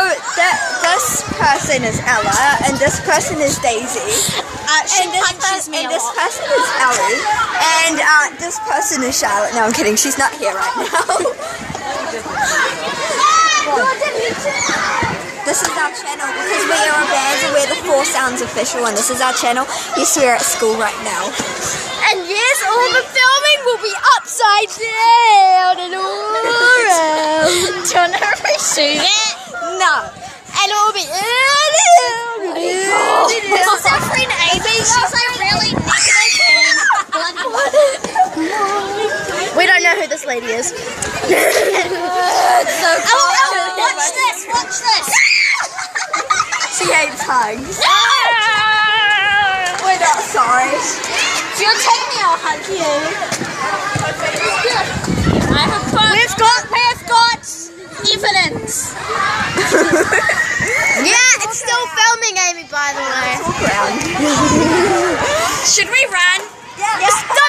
this person is Ella, and this person is Daisy. She punches me a this lot. person is Ellie, and this person is Charlotte. No, I'm kidding. She's not here right now. This is our channel because we are a band and we're the Four Sounds Official, and this is our channel. Yes, we're at school right now. And yes, all the filming will be upside down and all around. Do you want to reshoot it? No. And it will be. This is our friend Amy. She's like really negative and we don't know who this lady is. Watch this! Watch this! She hates hugs. We're not sorry. If you'll take me, I'll hug you. We've got evidence. Yeah, it's still filming, Amy, by the way. Brown. Should we run? Yeah. Yes, go!